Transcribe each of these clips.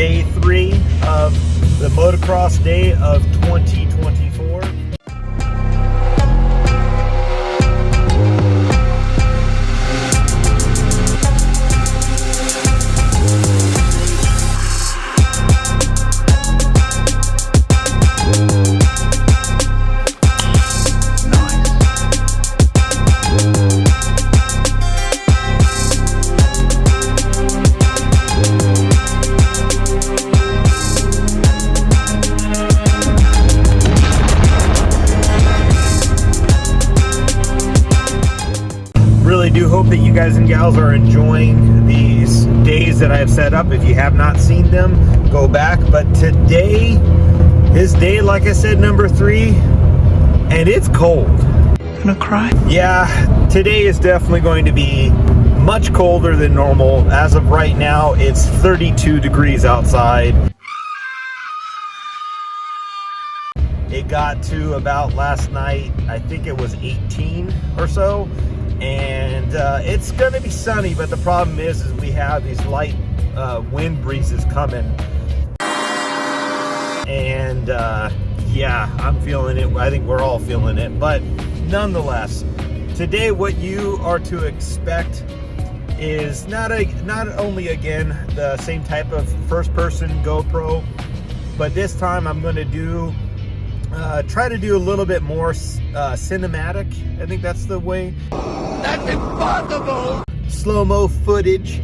day 3 of the motocross day of 2024. Really do hope that you guys and gals are enjoying these days that I have set up. If you have not seen them, go back. But today is day, like I said, number 3, and it's cold. I'm gonna cry. Yeah, today is definitely going to be much colder than normal. As of right now, it's 32 degrees outside. It got to about last night, I think it was 18 or so. And it's going to be sunny, but the problem is we have these light wind breezes coming. And yeah, I'm feeling it. I think we're all feeling it. But nonetheless, today what you are to expect is not only, again, the same type of first-person GoPro, but this time I'm going to do try to do a little bit more cinematic. I think that's the way. That's impossible! Slow-mo footage,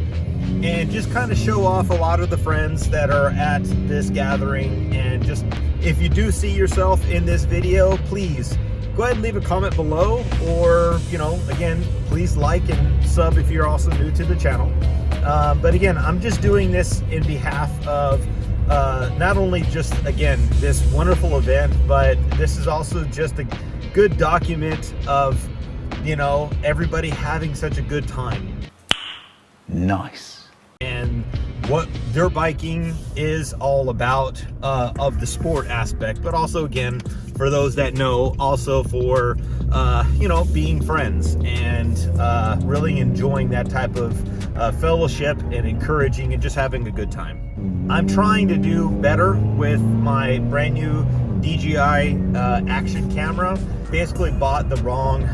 and just kind of show off a lot of the friends that are at this gathering. And just, if you do see yourself in this video, please go ahead and leave a comment below, or, you know, again, please like and sub if you're also new to the channel. But again, I'm just doing this in behalf of not only just, again, this wonderful event, but this is also just a good document of, you know, everybody having such a good time. Nice. And what dirt biking is all about, of the sport aspect, but also, again, for those that know, also for, you know, being friends and really enjoying that type of fellowship and encouraging and just having a good time. I'm trying to do better with my brand new DJI action camera. Basically bought the wrong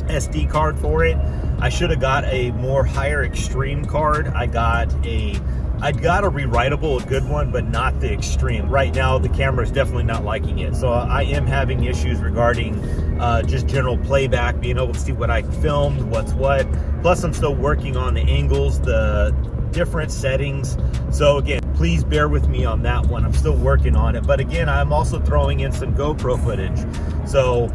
SD card for it. I should have got a more higher extreme card. I'd got a rewritable, a good one, but not the extreme. Right now, the camera is definitely not liking it. So I am having issues regarding just general playback, being able to see what I filmed, what's what. Plus, I'm still working on the angles, the different settings. So again, please bear with me on that one. I'm still working on it. But again, I'm also throwing in some GoPro footage. So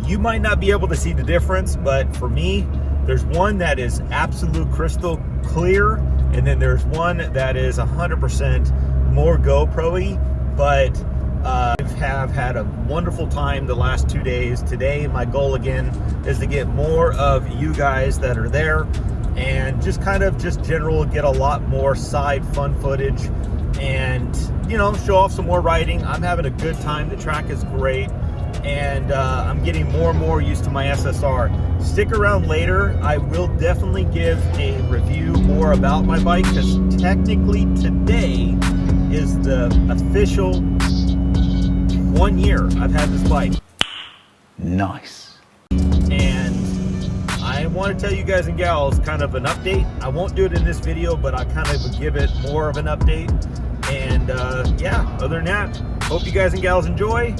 you might not be able to see the difference, but for me, there's one that is absolute crystal clear, and then there's one that is 100% more GoPro-y. But I have had a wonderful time the last 2 days. Today, my goal again is to get more of you guys that are there, and just kind of just general get a lot more side fun footage, and, you know, show off some more riding. I'm having a good time. The track is great, and I'm getting more and more used to my SSR. Stick around later. I will definitely give a review more about my bike, because technically today is the official 1 year I've had this bike. Nice. And I want to tell you guys and gals kind of an update. I won't do it in this video, but I kind of give it more of an update. And yeah, other than that, hope you guys and gals enjoy.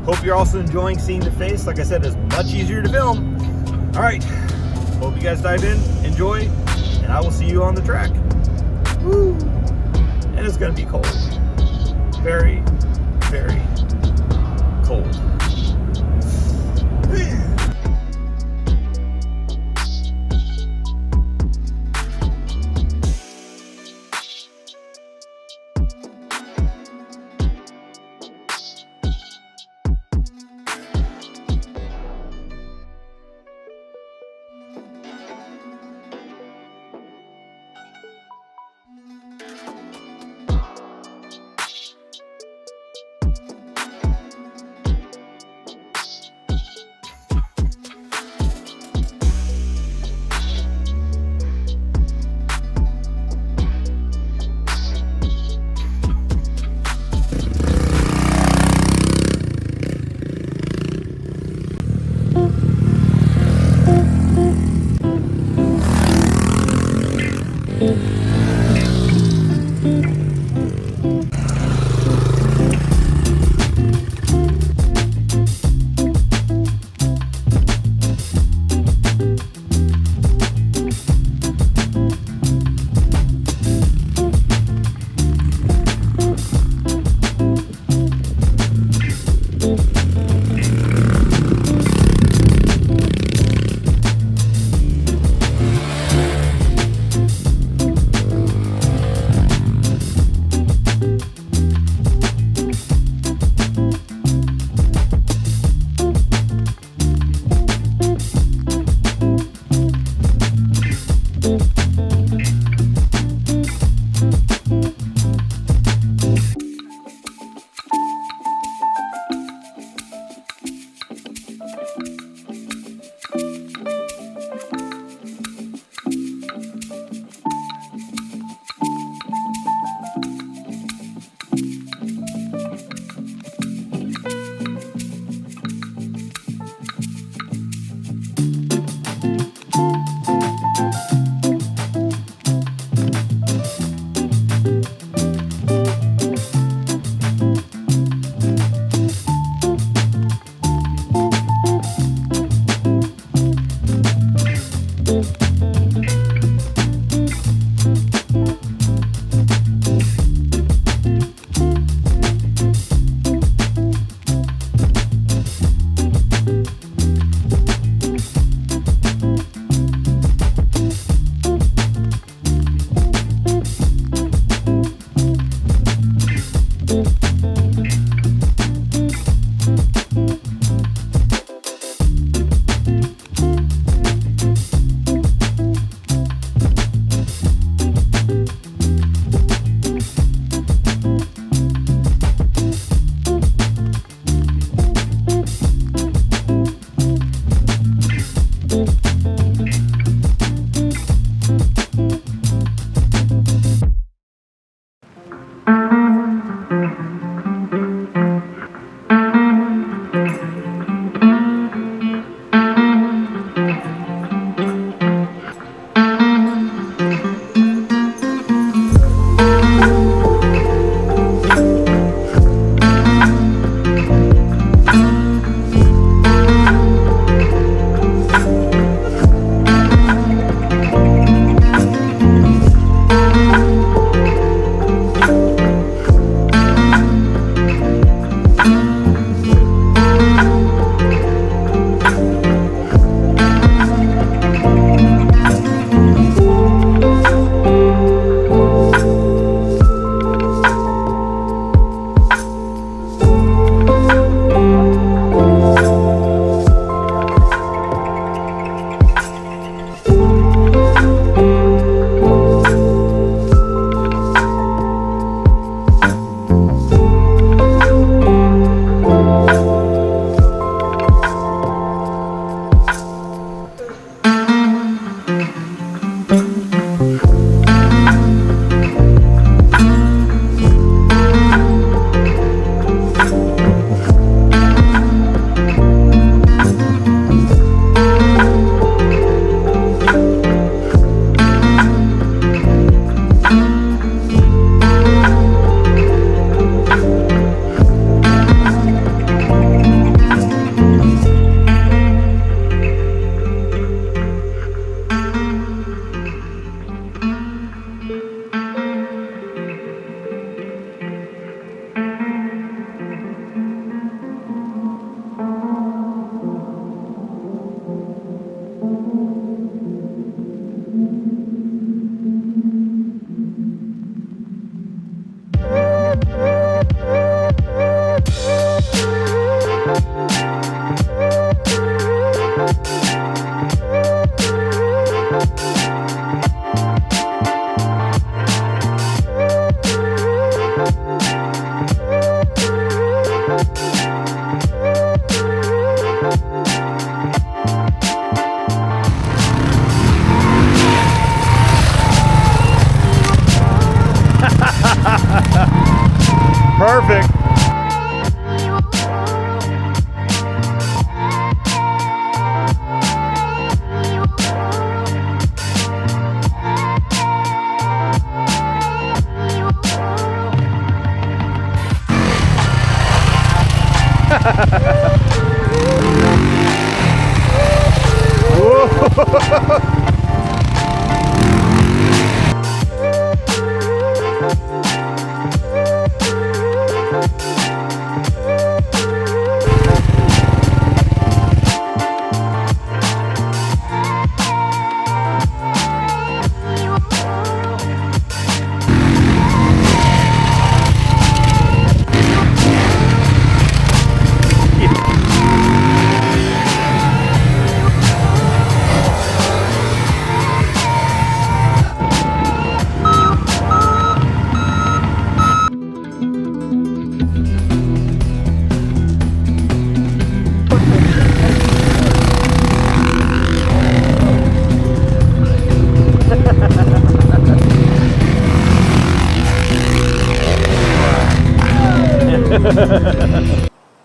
Hope you're also enjoying seeing the face. Like I said, it's much easier to film. All right, hope you guys dive in, enjoy, and I will see you on the track. Woo! And it's gonna be cold. Very, very cold.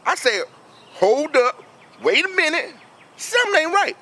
I said, hold up, wait a minute, something ain't right.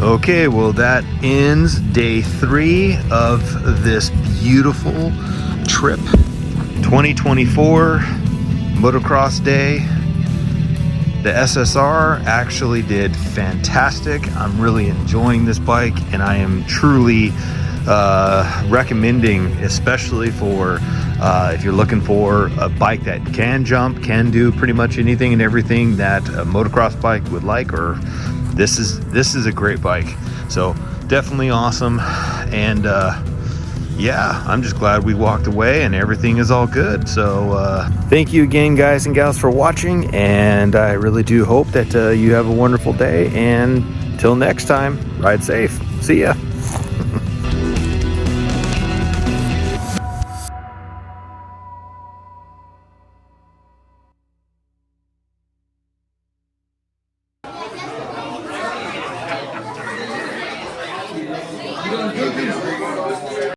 Okay, well that ends day 3 of this beautiful trip. 2024 motocross day. The SSR actually did fantastic. I'm really enjoying this bike, and I am truly recommending, especially for if you're looking for a bike that can jump, can do pretty much anything and everything that a motocross bike would like, or this is a great bike. So definitely awesome. And yeah, I'm just glad we walked away and everything is all good. So thank you again, guys and gals, for watching, and I really do hope that you have a wonderful day, and till next time, ride safe. See ya.